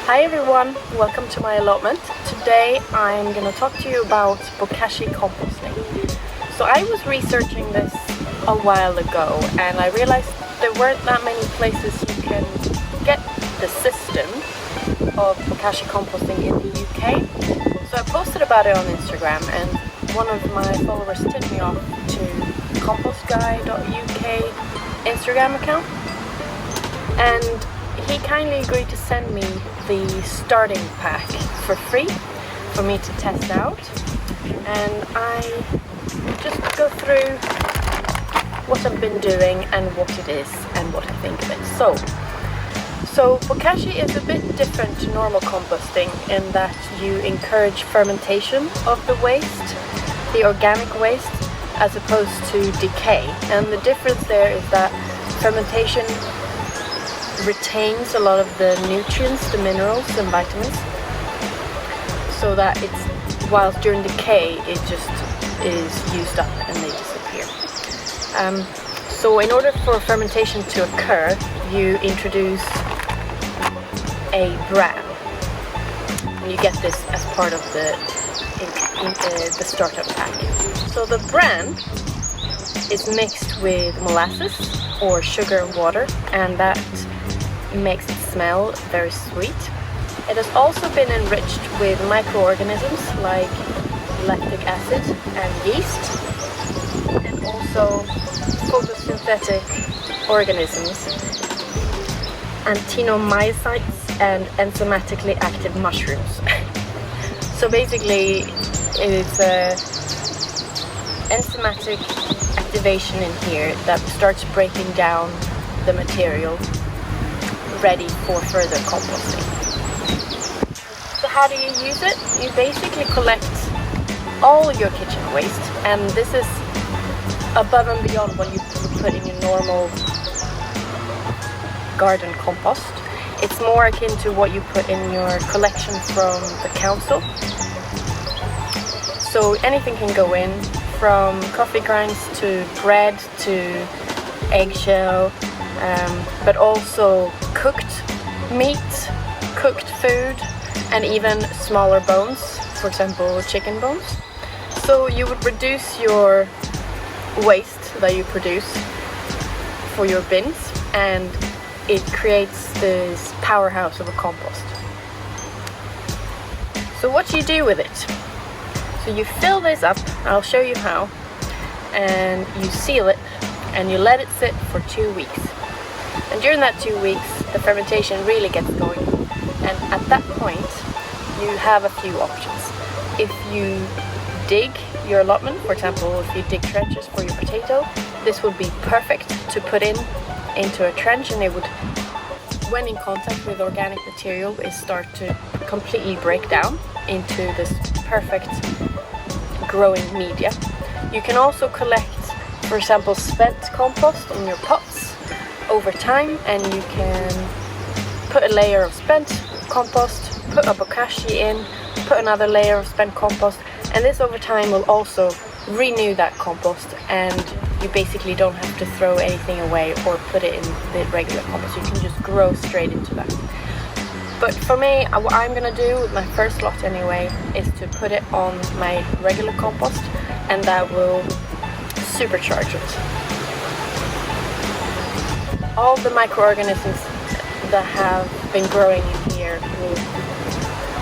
Hi everyone, welcome to my allotment. Today I'm going to talk to you about Bokashi composting. So I was researching this a while ago and I realized there weren't that many places you can get the system of Bokashi composting in the UK. So I posted about it on Instagram and one of my followers tipped me off to compostguy.uk Instagram account, and he kindly agreed to send me the starting pack for free for me to test out, and I just go through what I've been doing and what it is and what I think of it. So Bokashi is a bit different to normal composting in that you encourage fermentation of the waste, the organic waste, as opposed to decay. And the difference there is that fermentation retains a lot of the nutrients, the minerals and vitamins, so that whilst during decay it just is used up and they disappear. So in order for fermentation to occur, you introduce a bran, and you get this as part of the startup pack. So the bran is mixed with molasses or sugar and water, and that makes it smell very sweet. It has also been enriched with microorganisms like lactic acid and yeast, and also photosynthetic organisms, actinomycetes and enzymatically active mushrooms. So basically it's a enzymatic activation in here that starts breaking down the material ready for further composting. So how do you use it? You basically collect all your kitchen waste, and this is above and beyond what you would put in your normal garden compost. It's more akin to what you put in your collection from the council. So anything can go in, from coffee grinds to bread to eggshell, but also cooked meat, cooked food, and even smaller bones, for example chicken bones. So you would reduce your waste that you produce for your bins, and it creates this powerhouse of a compost. So what do you do with it? So you fill this up, I'll show you how, and you seal it and you let it sit for 2 weeks. And during that 2 weeks the fermentation really gets going, and at that point you have a few options. If you dig your allotment, for example if you dig trenches for your potato, this would be perfect to put into a trench, and it would, when in contact with organic material, it start to completely break down into this perfect growing media. You can also collect, for example, spent compost in your pots over time, and you can put a layer of spent compost, put a bokashi in, put another layer of spent compost, and this over time will also renew that compost, and you basically don't have to throw anything away or put it in the regular compost. You can just grow straight into that. But for me, what I'm gonna do with my first lot anyway is to put it on my regular compost, and that will supercharge it. All the microorganisms that have been growing in here will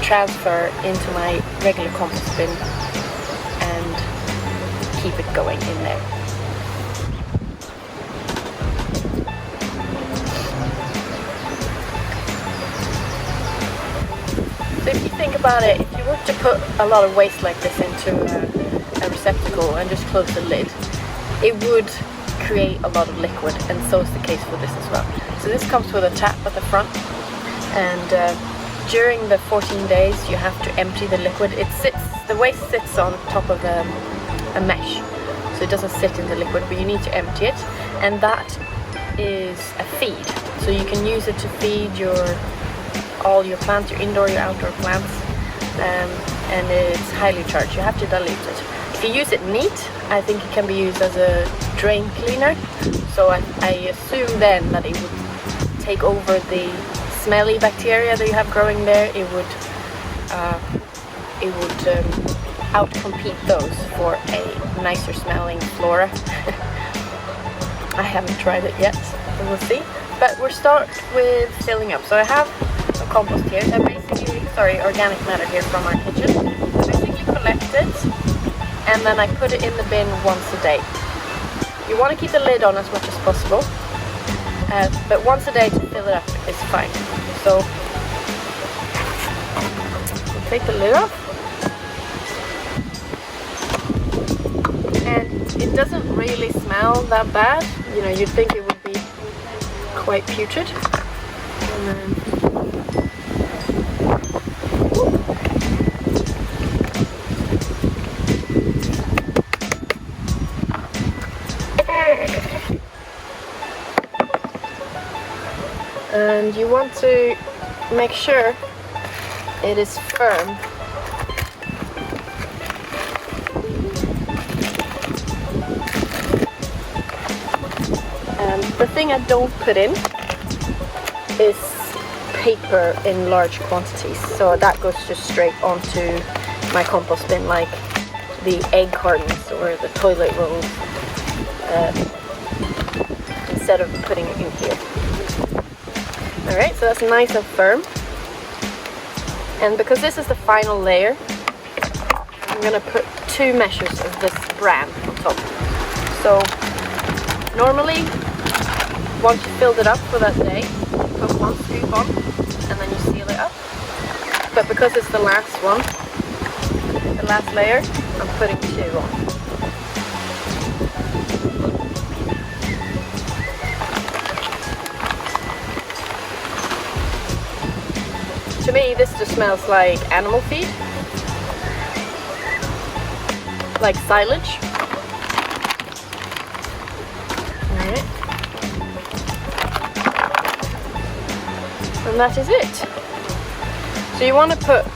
transfer into my regular compost bin and keep it going in there. So if you think about it, if you were to put a lot of waste like this into a receptacle and just close the lid, it would create a lot of liquid, and so is the case for this as well. So this comes with a tap at the front, and during the 14 days you have to empty the liquid. The waste sits on top of a mesh, so it doesn't sit in the liquid, but you need to empty it, and that is a feed. So you can use it to feed all your plants, your indoor, your outdoor plants, and it's highly charged. You have to dilute it. If you use it neat, I think it can be used as a drain cleaner. So I assume then that it would take over the smelly bacteria that you have growing there, it would outcompete those for a nicer smelling flora. I haven't tried it yet, so we'll see. But we'll start with filling up. So I have some compost here. Organic matter here from our kitchen. I basically collect it and then I put it in the bin once a day. You want to keep the lid on as much as possible, but once a day to fill it up is fine. So we'll take the lid off, and it doesn't really smell that bad. You know, you'd think it would be quite putrid. And then and you want to make sure it is firm. And the thing I don't put in is paper in large quantities, so that goes just straight onto my compost bin, like the egg cartons or the toilet rolls, instead of putting it in here. Alright, so that's nice and firm. And because this is the final layer, I'm going to put 2 measures of this bran on top. So normally, once you've filled it up for that day, you put 1 scoop on and then you seal it up. But because it's the last one, the last layer, I'm putting 2 on. To me, this just smells like animal feed, like silage. Alright. And that is it. So you want to put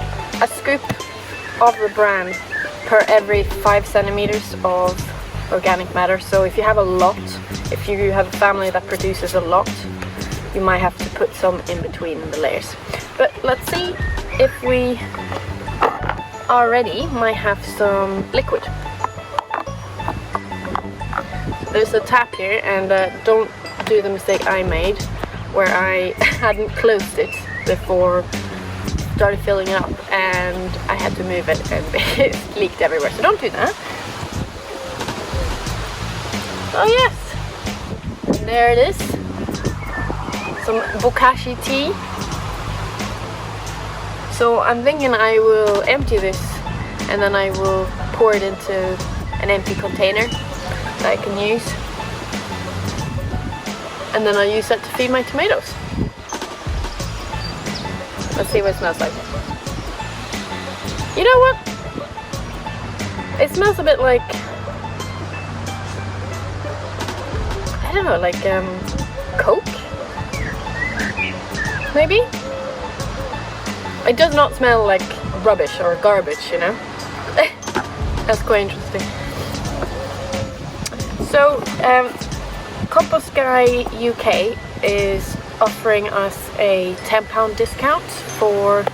a scoop of the bran per every 5 centimeters of organic matter. So if you have a lot, if you have a family that produces a lot, you might have to put some in between the layers. But let's see if we already might have some liquid. There's a tap here, and don't do the mistake I made where I hadn't closed it before started filling it up, and I had to move it and it leaked everywhere, so don't do that. Oh yes, and there it is, some Bokashi tea. So I'm thinking I will empty this and then I will pour it into an empty container that I can use, and then I'll use that to feed my tomatoes. Let's see what it smells like. You know what? It smells a bit like, I don't know, like Coke? Maybe? It does not smell like rubbish or garbage, you know? That's quite interesting. So, Compost Guy UK is offering us a £10 discount for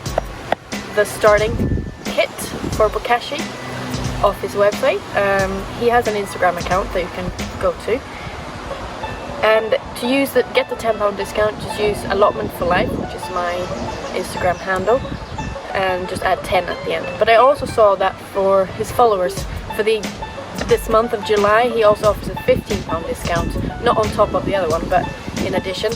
the starting kit for Bokashi off his website. He has an Instagram account that you can go to. And to get the £10 discount, just use allotment for life, which is my Instagram handle, and just add 10 at the end. But I also saw that for his followers, for this month of July, he also offers a £15 discount, not on top of the other one, but in addition,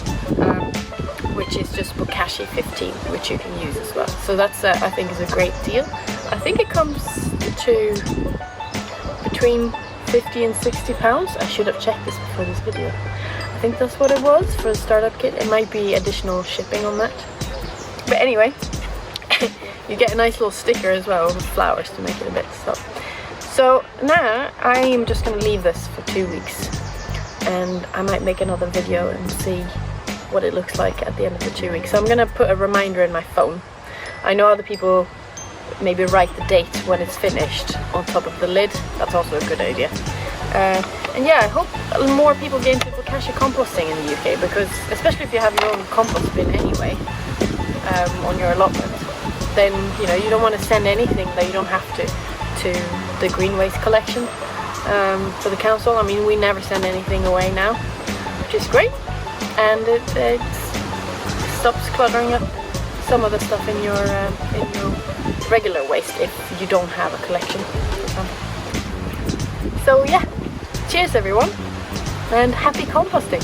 which is just Bokashi 15, which you can use as well. So that's, I think, is a great deal. I think it comes to between 50 and 60 pounds. I should have checked this before this video. I think that's what it was for the startup kit. It might be additional shipping on that. But anyway, you get a nice little sticker as well with flowers to make it a bit soft. So now I am just going to leave this for 2 weeks, and I might make another video and see what it looks like at the end of the 2 weeks. So I'm going to put a reminder in my phone. I know other people maybe write the date when it's finished on top of the lid. That's also a good idea. And yeah, I hope more people get into Bokashi composting in the UK, because especially if you have your own compost bin anyway on your allotment, then you don't want to send anything that you don't have to the green waste collection for the council. I mean, we never send anything away now, which is great, and it stops cluttering up some of the stuff in your regular waste if you don't have a collection. So yeah, cheers everyone, and happy composting!